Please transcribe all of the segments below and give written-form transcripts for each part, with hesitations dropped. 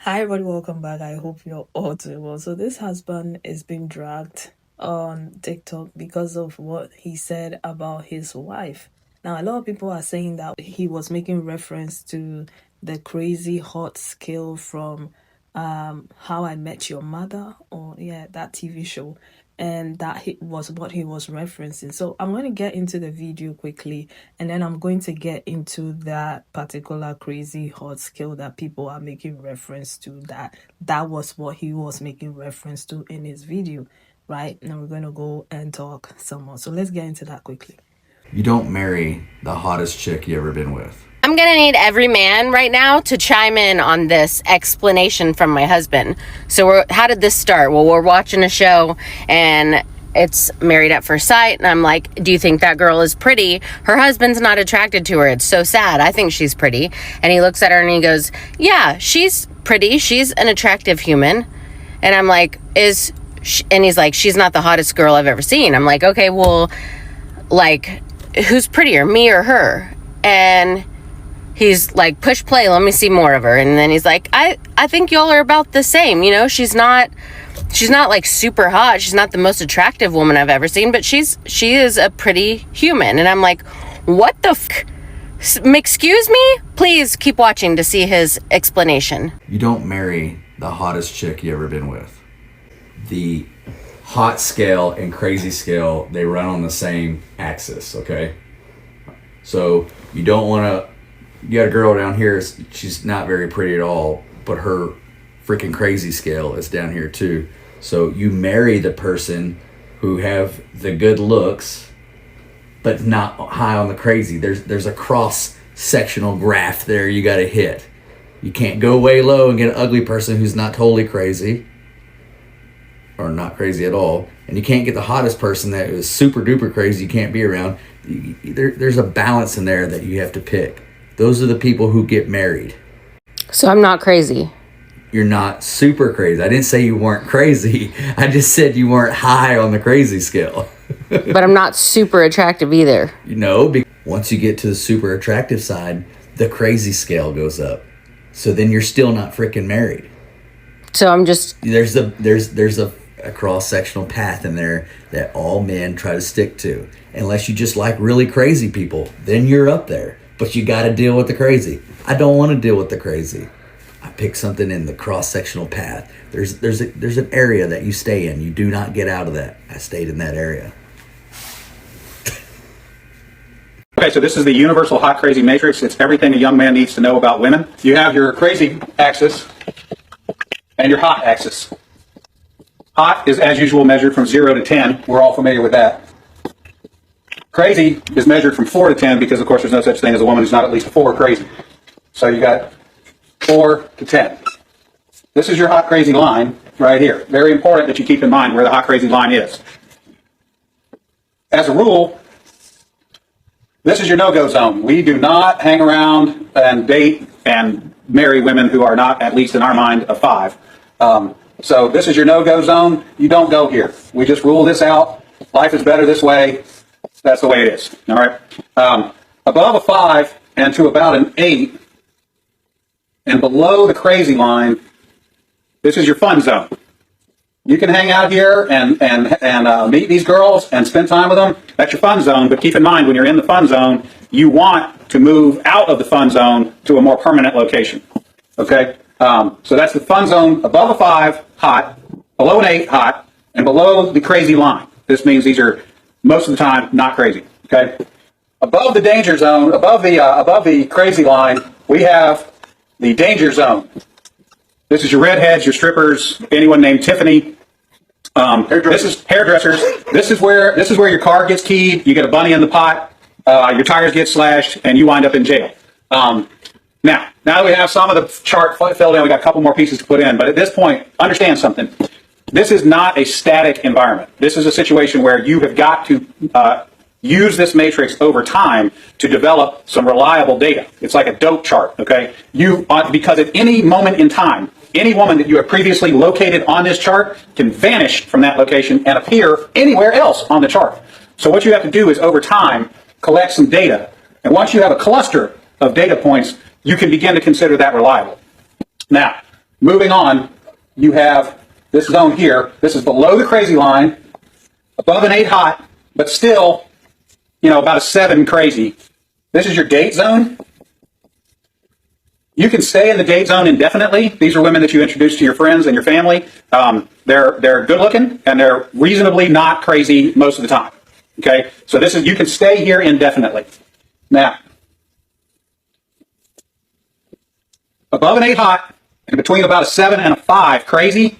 Hi, everybody, welcome back. I hope you're all doing well. So, this husband is being dragged on TikTok because of what he said about his wife. Now, a lot of people are saying that he was making reference to the crazy hot skill from How I Met Your Mother, or yeah, that TV show, and that was what he was referencing. So I'm going to get into the video quickly, and then I'm going to get into that particular crazy hot skill that people are making reference to. That was what he was making reference to in his video, right? Now we're going to go and talk some more. So let's get into that quickly. You don't marry the hottest chick you ever been with. I'm going to need every man right now to chime in on this explanation from my husband. So how did this start? Well, we're watching a show and it's Married at First Sight. And I'm like, do you think that girl is pretty? Her husband's not attracted to her. It's so sad. I think she's pretty. And he looks at her and he goes, yeah, she's pretty. She's an attractive human. And I'm like, and he's like, she's not the hottest girl I've ever seen. I'm like, okay, well, like, who's prettier, me or her? And he's like, push play, let me see more of her. And then he's like, I think y'all are about the same. You know, she's not like super hot. She's not the most attractive woman I've ever seen, but she is a pretty human. And I'm like, what the excuse me? Please keep watching to see his explanation. You don't marry the hottest chick you ever been with. The hot scale and crazy scale, they run on the same axis, okay? So you don't want to, you got a girl down here, she's not very pretty at all, but her freaking crazy scale is down here too. So you marry the person who have the good looks, but not high on the crazy. There's a cross-sectional graph there you got to hit. You can't go way low and get an ugly person who's not totally crazy, or not crazy at all, and you can't get the hottest person that is super duper crazy you can't be around. There's a balance in there that you have to pick. Those are the people who get married. So I'm not crazy. You're not super crazy. I didn't say you weren't crazy. I just said you weren't high on the crazy scale. But I'm not super attractive either. You know, once you get to the super attractive side, the crazy scale goes up. So then you're still not freaking married. So I'm just... There's a cross-sectional path in there that all men try to stick to. Unless you just like really crazy people, then you're up there. But you got to deal with the crazy. I don't want to deal with the crazy. I pick something in the cross-sectional path. There's an area that you stay in. You do not get out of that. I stayed in that area. Okay, so this is the universal hot crazy matrix. It's everything a young man needs to know about women. You have your crazy axis and your hot axis. Hot is, as usual, measured from 0 to 10. We're all familiar with that. Crazy is measured from 4 to 10 because, of course, there's no such thing as a woman who's not at least a 4 crazy. So you got 4 to 10. This is your hot crazy line right here. Very important that you keep in mind where the hot crazy line is. As a rule, this is your no-go zone. We do not hang around and date and marry women who are not, at least in our mind, a 5. So this is your no-go zone. You don't go here. We just rule this out. Life is better this way. That's the way it is. All right. Above a 5 and to about an 8 and below the crazy line, this is your fun zone. You can hang out here and meet these girls and spend time with them. That's your fun zone. But keep in mind, when you're in the fun zone, you want to move out of the fun zone to a more permanent location. Okay? So that's the fun zone above a 5, hot, below an 8, hot, and below the crazy line. This means these are, most of the time, not crazy. Okay? Above the danger zone, above the crazy line, we have the danger zone. This is your redheads, your strippers, anyone named Tiffany. This is hairdressers. This is where your car gets keyed. You get a bunny in the pot. Your tires get slashed, and you wind up in jail. Now that we have some of the chart filled in, we got a couple more pieces to put in. But at this point, understand something. This is not a static environment. This is a situation where you have got to use this matrix over time to develop some reliable data. It's like a dope chart, okay? Because at any moment in time, any woman that you have previously located on this chart can vanish from that location and appear anywhere else on the chart. So what you have to do is, over time, collect some data. And once you have a cluster of data points, you can begin to consider that reliable. Now, Moving on, you have this zone here. This is below the crazy line, above an 8 hot, but still, about a 7 crazy. This is your date zone. You can stay in the date zone indefinitely. These are women that you introduce to your friends and your family. They're good looking and they're reasonably not crazy most of the time. Okay, so you can stay here indefinitely. Now, above an 8 hot and between about a 7 and a 5 crazy,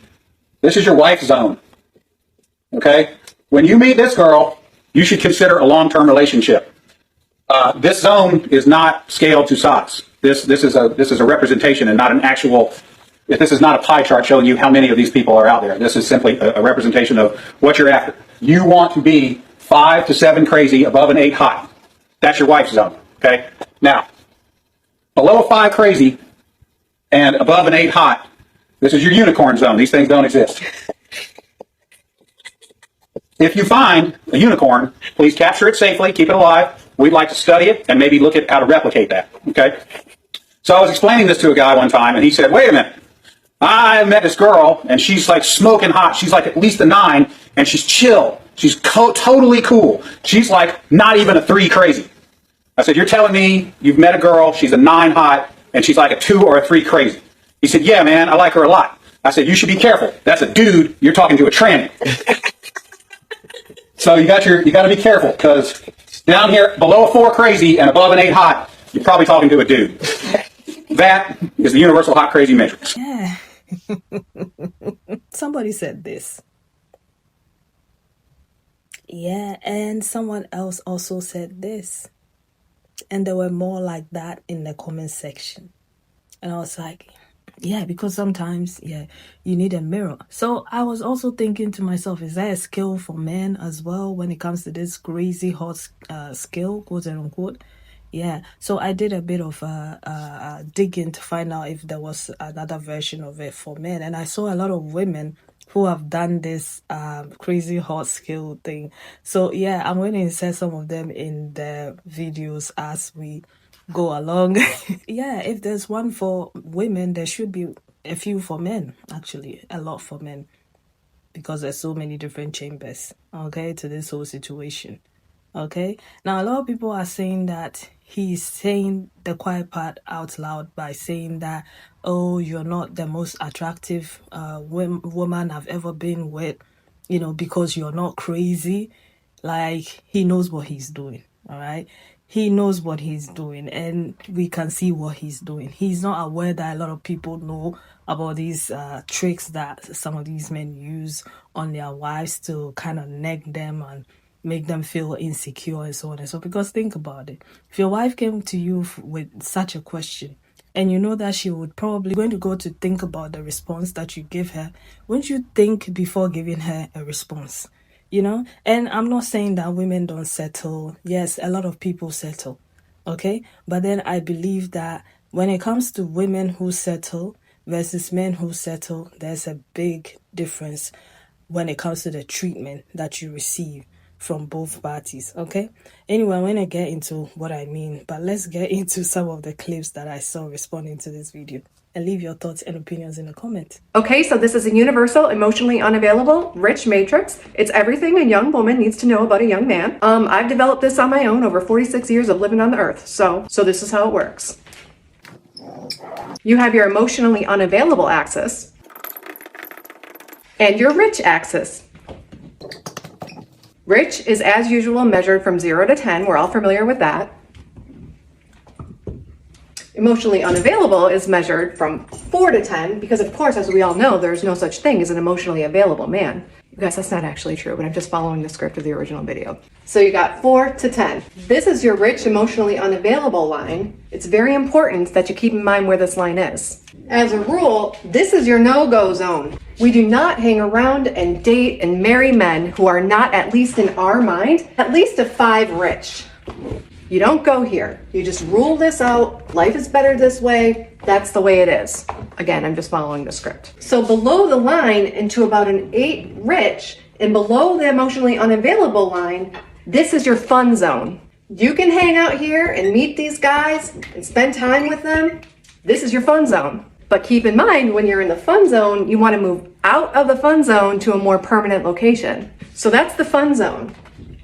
this is your wife zone. Okay, when you meet this girl, you should consider a long-term relationship. This zone is not scaled to size. This is a representation and not an actual. This is not a pie chart showing you how many of these people are out there. This is simply a representation of what you're after. You want to be 5 to 7 crazy, above an 8 hot. That's your wife's zone. Okay. Now, below a 5 crazy and above an 8 hot, this is your unicorn zone. These things don't exist. If you find a unicorn, please capture it safely, keep it alive. We'd like to study it and maybe look at how to replicate that. Okay. So I was explaining this to a guy one time, and he said, "Wait a minute. I met this girl, and she's like smoking hot. She's like at least a 9, and she's chill. She's totally cool. She's like not even a 3 crazy." I said, "You're telling me you've met a girl, she's a 9 hot, and she's like a 2 or a 3 crazy?" He said, "Yeah, man, I like her a lot." I said, "You should be careful. That's a dude. You're talking to a tranny." So you got to be careful, because down here below a 4 crazy and above an 8 hot, you're probably talking to a dude. That is the universal hot crazy matrix. Yeah. Somebody said this. Yeah, and someone else also said this. And there were more like that in the comment section. And I was like, yeah, because sometimes, you need a mirror. So I was also thinking to myself, is there a skill for men as well when it comes to this crazy hot skill, quote unquote? Yeah, so I did a bit of digging to find out if there was another version of it for men. And I saw a lot of women who have done this crazy hot skill thing. So yeah, I'm going to insert some of them in the videos as we go along. Yeah, if there's one for women, there should be a few for men, actually, a lot for men, because there's so many different chambers, okay, to this whole situation. Okay, now a lot of people are saying that he's saying the quiet part out loud by saying that, oh, you're not the most attractive woman I've ever been with, because you're not crazy. Like, he knows what he's doing, all right? He knows what he's doing, and we can see what he's doing. He's not aware that a lot of people know about these tricks that some of these men use on their wives to kind of neg them and make them feel insecure and so on and so. Because think about it. If your wife came to you with such a question, and you know that she would probably going to go to think about the response that you give her, wouldn't you think before giving her a response? And I'm not saying that women don't settle. Yes, a lot of people settle, okay? But then I believe that when it comes to women who settle versus men who settle, there's a big difference when it comes to the treatment that you receive from both parties, okay? Anyway, I'm going to get into what I mean, but let's get into some of the clips that I saw responding to this video. And leave your thoughts and opinions in the comments. Okay, so this is a universal, emotionally unavailable, rich matrix. It's everything a young woman needs to know about a young man. I've developed this on my own over 46 years of living on the earth. So this is how it works. You have your emotionally unavailable axis and your rich axis. Rich is, as usual, measured from 0 to 10. We're all familiar with that. Emotionally unavailable is measured from 4 to 10 because, of course, as we all know, there's no such thing as an emotionally available man. You guys, that's not actually true, but I'm just following the script of the original video. So you got 4 to 10. This is your rich, emotionally unavailable line. It's very important that you keep in mind where this line is. As a rule, this is your no-go zone. We do not hang around and date and marry men who are not, at least in our mind, at least a 5 rich. You don't go here. You just rule this out. Life is better this way. That's the way it is. Again, I'm just following the script. So below the line into about an 8 rich and below the emotionally unavailable line, this is your fun zone. You can hang out here and meet these guys and spend time with them. This is your fun zone. But keep in mind, when you're in the fun zone, you want to move out of the fun zone to a more permanent location. So that's the fun zone.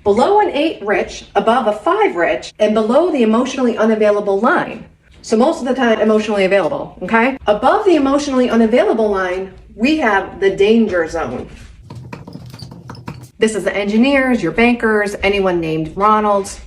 Below an 8 rich, above a 5 rich, and below the emotionally unavailable line. So most of the time, emotionally available, okay? Above the emotionally unavailable line, we have the danger zone. This is the engineers, your bankers, anyone named Ronald.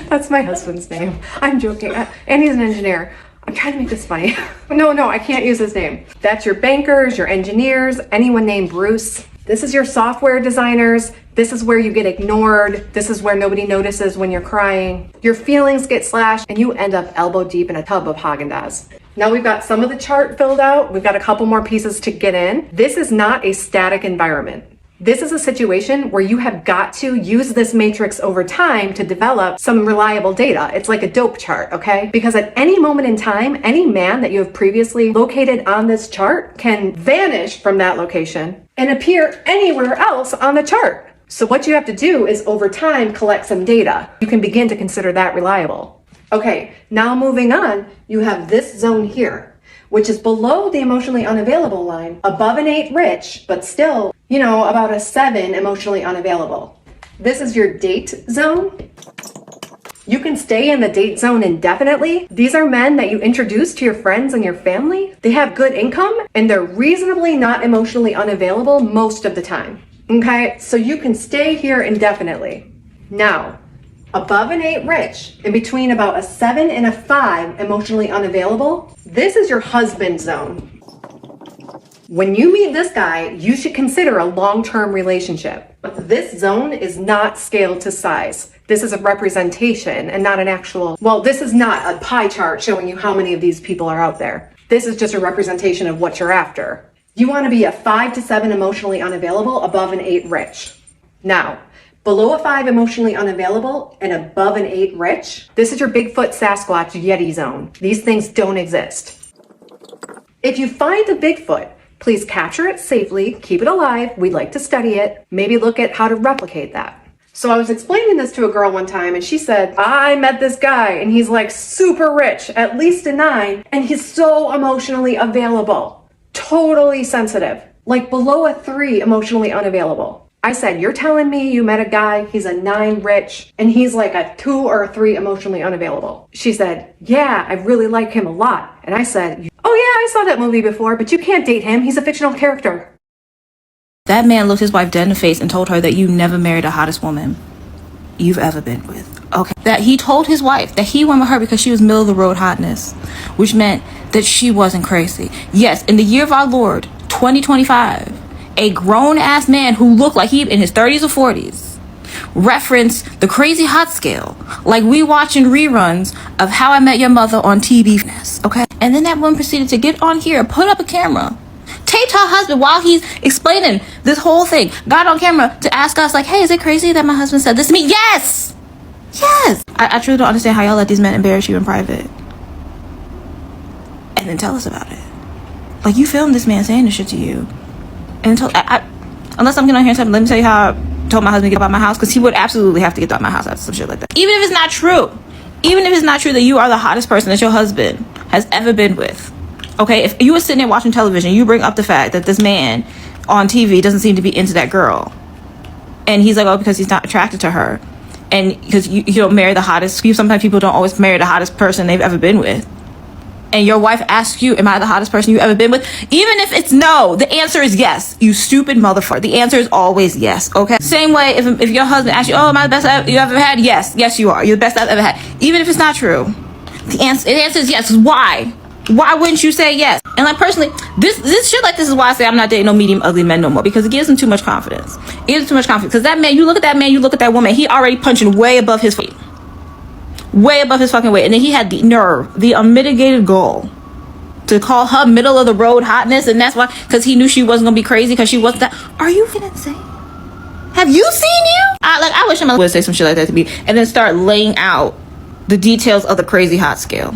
That's my husband's name. I'm joking. And he's an engineer. I'm trying to make this funny. No, I can't use his name. That's your bankers, your engineers, anyone named Bruce. This is your software designers. This is where you get ignored. This is where nobody notices when you're crying. Your feelings get slashed and you end up elbow deep in a tub of Haagen-Dazs. Now we've got some of the chart filled out. We've got a couple more pieces to get in. This is not a static environment. This is a situation where you have got to use this matrix over time to develop some reliable data. It's like a dope chart, okay? Because at any moment in time, any man that you have previously located on this chart can vanish from that location and appear anywhere else on the chart. So what you have to do is over time collect some data. You can begin to consider that reliable. Okay, now moving on, you have this zone here, which is below the emotionally unavailable line, above an 8 rich, but still, about a 7 emotionally unavailable. This is your date zone. You can stay in the date zone indefinitely. These are men that you introduce to your friends and your family. They have good income and they're reasonably not emotionally unavailable most of the time. Okay, so you can stay here indefinitely. Now, above an 8 rich, in between about a 7 and a 5 emotionally unavailable, this is your husband zone. When you meet this guy, you should consider a long-term relationship. This zone is not scaled to size. This is a representation and not an actual, this is not a pie chart showing you how many of these people are out there. This is just a representation of what you're after. You want to be a 5 to 7 emotionally unavailable, above an 8 rich. Now, below a 5 emotionally unavailable and above an 8 rich, this is your Bigfoot, Sasquatch, Yeti zone. These things don't exist. If you find a Bigfoot, please capture it safely, keep it alive. We'd like to study it. Maybe look at how to replicate that. So I was explaining this to a girl one time and she said, I met this guy and he's like super rich, at least a 9, and he's so emotionally available, totally sensitive, like below a 3 emotionally unavailable. I said, you're telling me you met a guy, he's a 9 rich, and he's like a 2 or a 3 emotionally unavailable. She said, yeah, I really like him a lot. And I said, oh yeah, I saw that movie before, but you can't date him. He's a fictional character. That man looked his wife dead in the face and told her that you never married the hottest woman you've ever been with. Okay. That he told his wife that he went with her because she was middle of the road hotness, which meant that she wasn't crazy. Yes, in the year of our Lord, 2025, a grown-ass man who looked like he in his 30s or 40s referenced the crazy hot scale like we watching reruns of How I Met Your Mother on TV. Okay? And then that woman proceeded to get on here, put up a camera, taped her husband while he's explaining this whole thing, got on camera to ask us like, hey, is it crazy that my husband said this to me? Yes! I truly don't understand how y'all let these men embarrass you in private and then tell us about it. Like, you filmed this man saying this shit to you. And unless I'm getting on here and saying, let me tell you how I told my husband to get out of my house, because he would absolutely have to get out of my house after some shit like that. Even if it's not true that you are the hottest person that your husband has ever been with. Okay, if you were sitting there watching television, you bring up the fact that this man on TV doesn't seem to be into that girl, and he's like, oh, because he's not attracted to her, and because you don't marry the hottest. Sometimes people don't always marry the hottest person they've ever been with. And your wife asks you, am I the hottest person you've ever been with? Even if it's no, the answer is yes. You stupid motherfucker. The answer is always yes, okay? Same way, if your husband asks you, oh, am I the best you ever had? Yes, you are. You're the best I've ever had. Even if it's not true, the answer is yes. Why? Why wouldn't you say yes? And like, personally, this shit like this is why I say I'm not dating no medium ugly men no more, because it gives them too much confidence. It gives them too much confidence. Because that man, you look at that man, you look at that woman, he already punching way above his weight. Way above his fucking weight. And then he had the nerve, the unmitigated goal to call her middle of the road hotness, and that's why, because he knew she wasn't gonna be crazy because she wasn't that. Are you fucking insane? Have you seen you? I wish I would say some shit like that to me and then start laying out the details of the crazy hot scale.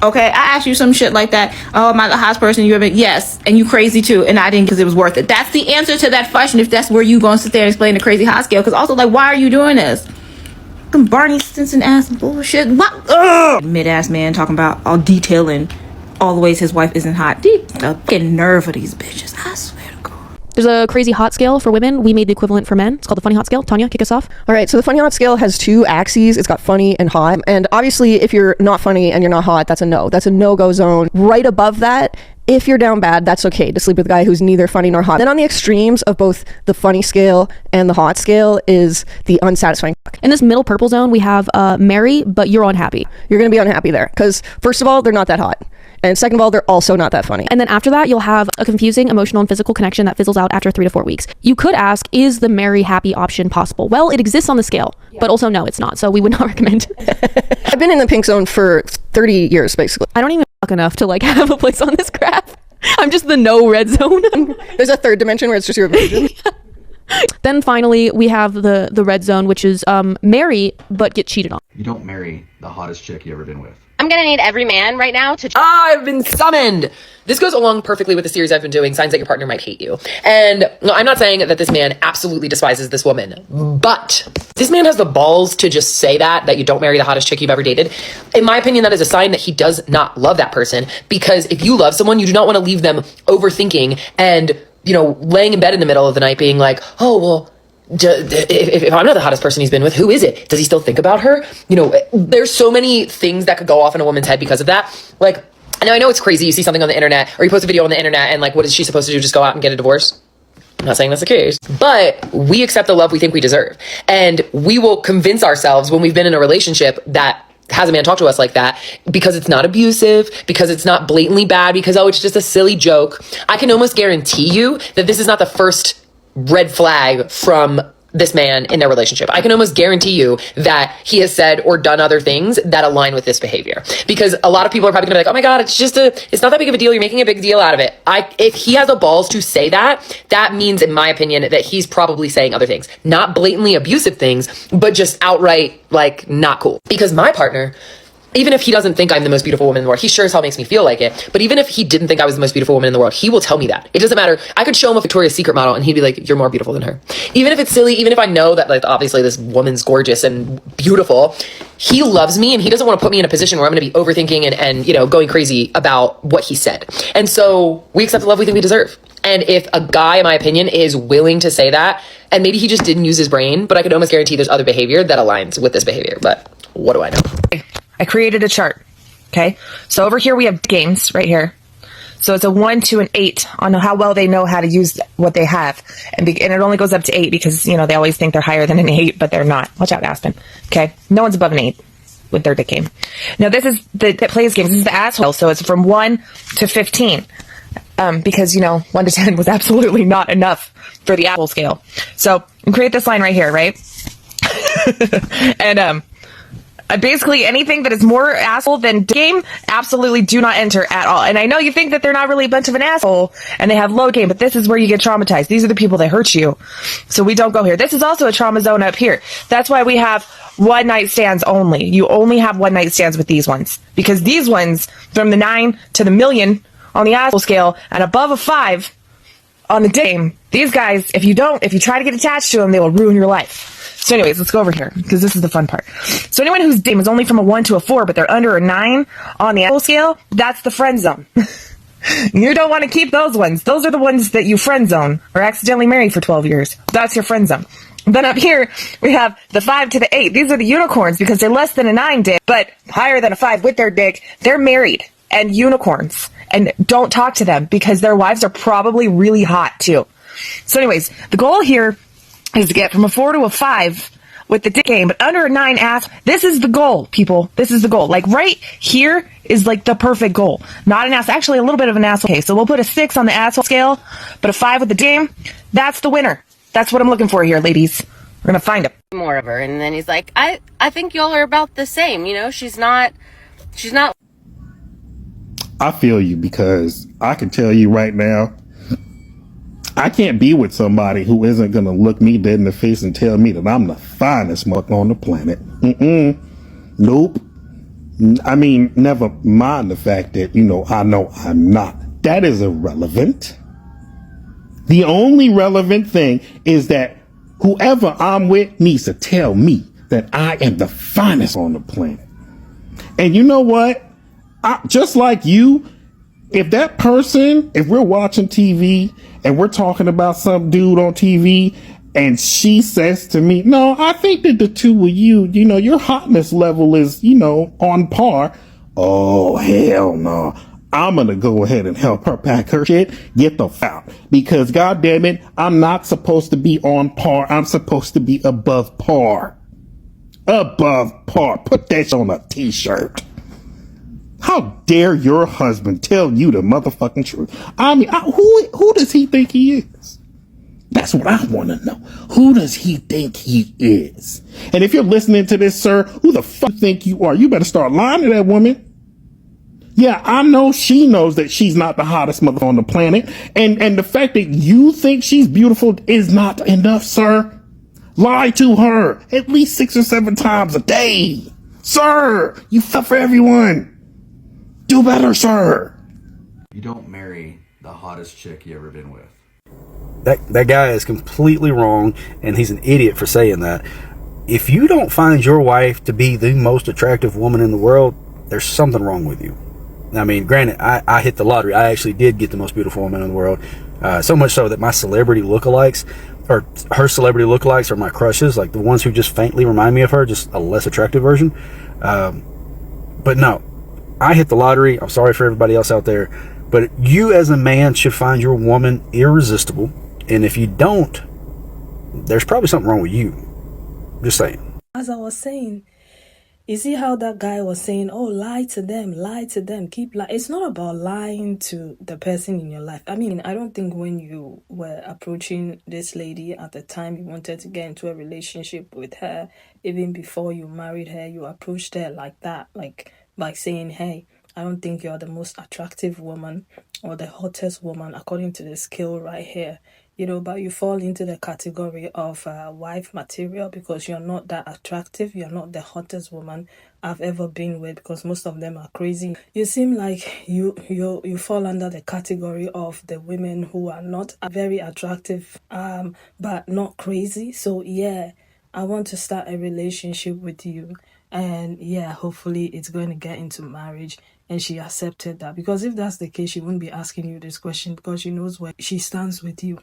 Okay, I asked you some shit like that. Oh, am I the hottest person you ever? Yes, and you crazy too, and I didn't because it was worth it. That's the answer to that question. If that's where you gonna sit there and explain the crazy hot scale, because also, like, why are you doing this? Some Barney Stinson ass bullshit. What? Mid ass man talking about all detailing all the ways his wife isn't hot. Deep fucking nerve of these bitches. I swear to God. There's a crazy hot scale for women. We made the equivalent for men. It's called the funny hot scale. Tanya, kick us off. All right, so the funny hot scale has 2 axes. It's got funny and hot. And obviously, if you're not funny and you're not hot, that's a no. That's a no-go zone. Right above that, if you're down bad, that's okay to sleep with a guy who's neither funny nor hot. Then on the extremes of both the funny scale and the hot scale is the unsatisfying. In this middle purple zone, we have marry, but you're unhappy. You're going to be unhappy there because, first of all, they're not that hot. And second of all, they're also not that funny. And then after that, you'll have a confusing emotional and physical connection that fizzles out after 3 to 4 weeks. You could ask, is the marry happy option possible? Well, it exists on the scale, but also no, it's not. So we would not recommend. I've been in the pink zone for 30 years, basically. I don't even fuck enough to like have a place on this graph. I'm just the no red zone. There's a third dimension where it's just your vision. Then finally, we have the red zone, which is marry, but get cheated on. You don't marry the hottest chick you ever been with. I'm gonna need every man right now to I've been summoned. This goes along perfectly with the series I've been doing, Signs That Your Partner Might Hate You. And no, I'm not saying that this man absolutely despises this woman, but this man has the balls to just say that you don't marry the hottest chick you've ever dated. In my opinion, that is a sign that he does not love that person, because if you love someone, you do not want to leave them overthinking and, laying in bed in the middle of the night being like, oh, well, if I'm not the hottest person he's been with, who is it? Does he still think about her? There's so many things that could go off in a woman's head because of that. Like, now I know it's crazy. You see something on the internet, or you post a video on the internet, and like, what is she supposed to do? Just go out and get a divorce? I'm not saying that's the case, but we accept the love we think we deserve. And we will convince ourselves when we've been in a relationship that has a man talk to us like that, because it's not abusive, because it's not blatantly bad, because, oh, it's just a silly joke. I can almost guarantee you that this is not the first red flag from this man in their relationship. I can almost guarantee you that he has said or done other things that align with this behavior, because a lot of people are probably gonna be like, oh my God, it's not that big of a deal. You're making a big deal out of it. If he has the balls to say that, that means, in my opinion, that he's probably saying other things, not blatantly abusive things, but just outright like not cool. Because my partner, even if he doesn't think I'm the most beautiful woman in the world, he sure as hell makes me feel like it. But even if he didn't think I was the most beautiful woman in the world, he will tell me that. It doesn't matter. I could show him a Victoria's Secret model and he'd be like, you're more beautiful than her. Even if it's silly, even if I know that, like, obviously this woman's gorgeous and beautiful, he loves me and he doesn't want to put me in a position where I'm going to be overthinking and going crazy about what he said. And so we accept the love we think we deserve. And if a guy, in my opinion, is willing to say that, and maybe he just didn't use his brain, but I could almost guarantee there's other behavior that aligns with this behavior. But what do I know? I created a chart. Okay. So over here we have games right here. So it's a 1 to an 8 on how well they know how to use what they have. And it only goes up to 8 because, they always think they're higher than an 8, but they're not. Watch out, Aspen. Okay. No one's above an 8 with their dick game. Now this is that plays games. This is the asshole. So it's from 1 to 15. Because, 1 to 10 was absolutely not enough for the asshole scale. So we create this line right here, right? And, basically anything that is more asshole than game, absolutely do not enter at all. And I know you think that they're not really a bunch of an asshole and they have low game, but this is where you get traumatized. These are the people that hurt you. So we don't go here. This is also a trauma zone up here. That's why we have one night stands only. You only have one night stands with these ones, because these ones from the 9 to the million on the asshole scale and above a 5 on the game, these guys, if you try to get attached to them, they will ruin your life. So anyways, let's go over here, because this is the fun part. So anyone whose game is only from a 1 to a 4, but they're under a 9 on the asshole scale, that's the friend zone. You don't want to keep those ones. Those are the ones that you friend zone or accidentally marry for 12 years. That's your friend zone. Then up here, we have the 5 to the 8. These are the unicorns, because they're less than a 9 dick, but higher than a 5 with their dick. They're married and unicorns. And don't talk to them, because their wives are probably really hot too. So anyways, the goal here is to get from a 4 to a 5 with the dick game, but under a 9 ass. This is the goal, people. This is the goal. Like right here is like the perfect goal. Not an ass, actually a little bit of an asshole. Okay, so we'll put a 6 on the asshole scale, but a 5 with the game. That's the winner. That's what I'm looking for here, ladies. We're gonna find him. more of her. And then he's like, I think y'all are about the same. She's not. I feel you, because I can tell you right now, I can't be with somebody who isn't going to look me dead in the face and tell me that I'm the finest mother on the planet. Nope. I mean, never mind the fact that, I know I'm not. That is irrelevant. The only relevant thing is that whoever I'm with needs to tell me that I am the finest on the planet. And you know what? Just like you, If that person, if we're watching TV and we're talking about some dude on TV and she says to me, no, I think that the two of you, your hotness level is, on par. Oh, hell no. I'm going to go ahead and help her pack her shit, get the f out. Because God damn it, I'm not supposed to be on par. I'm supposed to be above par. Above par. Put that on a t-shirt. How dare your husband tell you the motherfucking truth? I mean, who does he think he is? That's what I want to know. Who does he think he is? And if you're listening to this, sir, who the fuck you think you are? You better start lying to that woman. Yeah, I know she knows that she's not the hottest mother on the planet. And the fact that you think she's beautiful is not enough, sir. Lie to her at least 6 or 7 times a day. Sir, you fuck for everyone. Do better, sir. You don't marry the hottest chick you ever been with. That guy is completely wrong, and he's an idiot for saying that. If you don't find your wife to be the most attractive woman in the world, there's something wrong with you. I mean, granted, I hit the lottery. I actually did get the most beautiful woman in the world. So much so that my celebrity lookalikes, or her celebrity lookalikes, are my crushes, like the ones who just faintly remind me of her, just a less attractive version. But no, I hit the lottery. I'm sorry for everybody else out there. But you as a man should find your woman irresistible. And if you don't, there's probably something wrong with you. Just saying. As I was saying, you see how that guy was saying, oh, lie to them, keep lying. It's not about lying to the person in your life. I mean, I don't think when you were approaching this lady at the time you wanted to get into a relationship with her, even before you married her, you approached her like that, like by saying, hey, I don't think you're the most attractive woman or the hottest woman according to the scale right here. But you fall into the category of wife material because you're not that attractive. You're not the hottest woman I've ever been with because most of them are crazy. You seem like you fall under the category of the women who are not very attractive, but not crazy. So yeah, I want to start a relationship with you. And yeah, hopefully it's going to get into marriage. And she accepted that. Because if that's the case, she wouldn't be asking you this question because she knows where she stands with you.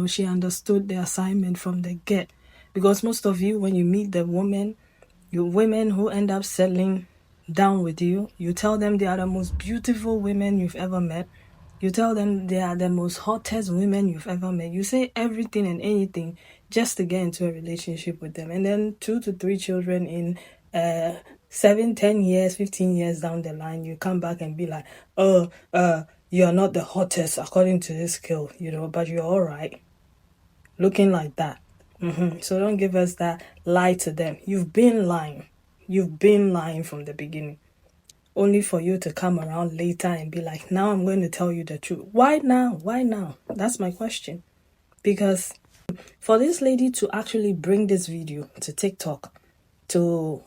She understood the assignment from the get. Because most of you, when you meet the women who end up settling down with you, you tell them they are the most beautiful women you've ever met. You tell them they are the most hottest women you've ever met. You say everything and anything just to get into a relationship with them. And then 2 to 3 children in 7, 10 years, 15 years down the line, you come back and be like, you're not the hottest according to this scale, but you're all right. Looking like that. So don't give us that lie to them. You've been lying. You've been lying from the beginning. Only for you to come around later and be like, now I'm going to tell you the truth. Why now? Why now? That's my question. Because for this lady to actually bring this video to TikTok to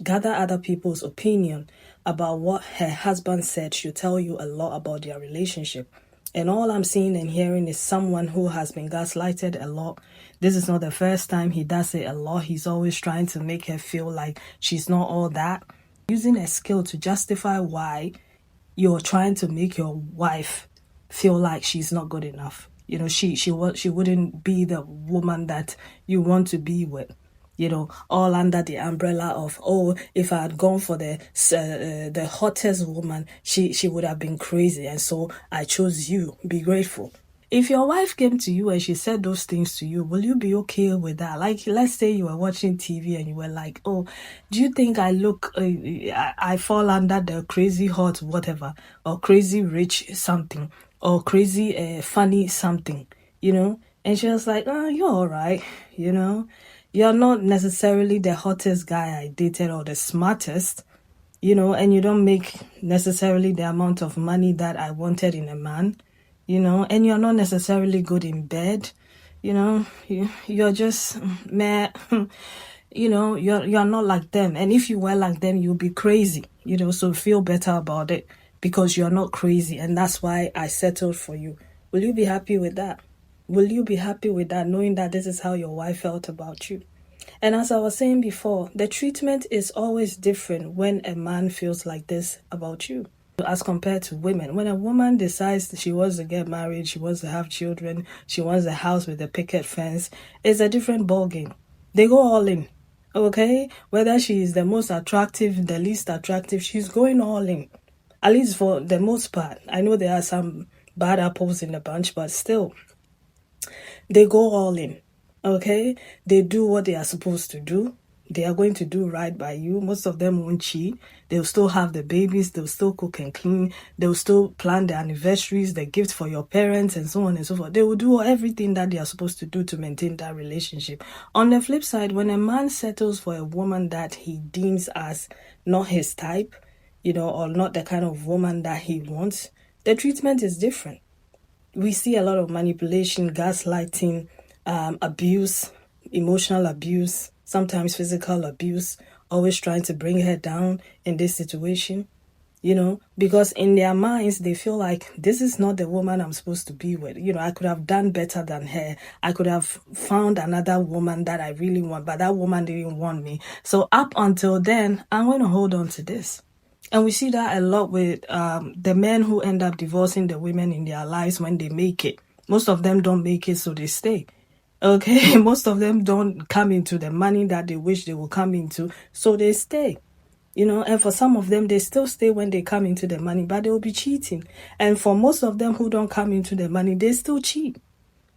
gather other people's opinion about what her husband said should tell you a lot about their relationship. And all I'm seeing and hearing is someone who has been gaslighted a lot. This is not the first time he does it a lot. He's always trying to make her feel like she's not all that. Using a skill to justify why you're trying to make your wife feel like she's not good enough. She wouldn't be the woman that you want to be with. All under the umbrella of, if I had gone for the hottest woman, she would have been crazy. And so I chose you. Be grateful. If your wife came to you and she said those things to you, will you be okay with that? Like, let's say you were watching TV and you were like, do you think I look, I fall under the crazy hot whatever, or crazy rich something, or crazy funny something, And she was like, you're all right, You're not necessarily the hottest guy I dated or the smartest, and you don't make necessarily the amount of money that I wanted in a man. And you're not necessarily good in bed, you're just meh, you're not like them. And if you were like them, you'll be crazy, so feel better about it because you're not crazy. And that's why I settled for you. Will you be happy with that? Will you be happy with that, knowing that this is how your wife felt about you? And as I was saying before, the treatment is always different when a man feels like this about you. as compared to women. When a woman decides she wants to get married, she wants to have children, she wants a house with a picket fence, it's a different ballgame. They go all in. Okay? Whether she is the most attractive, the least attractive, she's going all in. At least for the most part. I know there are some bad apples in the bunch, but still, they go all in. Okay? They do what they are supposed to do. They are going to do right by you. Most of them won't cheat. They'll still have the babies. They'll still cook and clean. They'll still plan the anniversaries, the gift for your parents, and so on and so forth. They will do everything that they are supposed to do to maintain that relationship. On the flip side, when a man settles for a woman that he deems as not his type, or not the kind of woman that he wants, the treatment is different. We see a lot of manipulation, gaslighting, abuse, emotional abuse, sometimes physical abuse, always trying to bring her down in this situation, because in their minds, they feel like this is not the woman I'm supposed to be with. I could have done better than her. I could have found another woman that I really want, but that woman didn't want me. So up until then, I'm going to hold on to this. And we see that a lot with the men who end up divorcing the women in their lives when they make it. Most of them don't make it, so they stay. Okay, most of them don't come into the money that they wish they will come into, so they stay. And for some of them, they still stay when they come into the money, but they will be cheating. And for most of them who don't come into the money, they still cheat.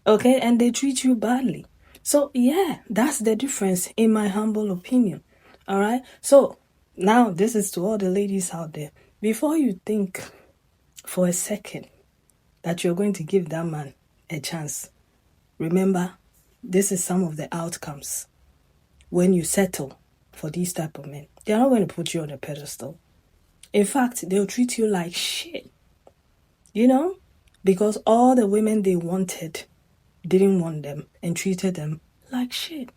Okay, and they treat you badly. So yeah, that's the difference in my humble opinion. All right, so now this is to all the ladies out there. Before you think for a second that you're going to give that man a chance, remember, this is some of the outcomes when you settle for these type of men. They're not going to put you on a pedestal. In fact, they'll treat you like shit. Because all the women they wanted didn't want them and treated them like shit.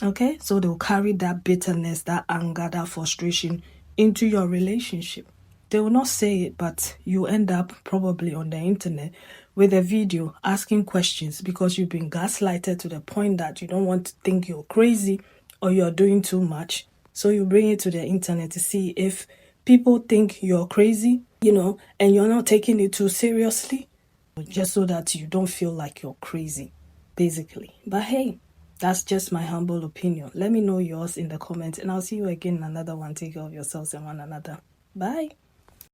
Okay? So they'll carry that bitterness, that anger, that frustration into your relationship. They will not say it, but you end up probably on the internet with a video asking questions because you've been gaslighted to the point that you don't want to think you're crazy or you're doing too much. So you bring it to the internet to see if people think you're crazy, and you're not taking it too seriously, just so that you don't feel like you're crazy, basically. But hey, that's just my humble opinion. Let me know yours in the comments, and I'll see you again in another one. Take care of yourselves and one another. Bye.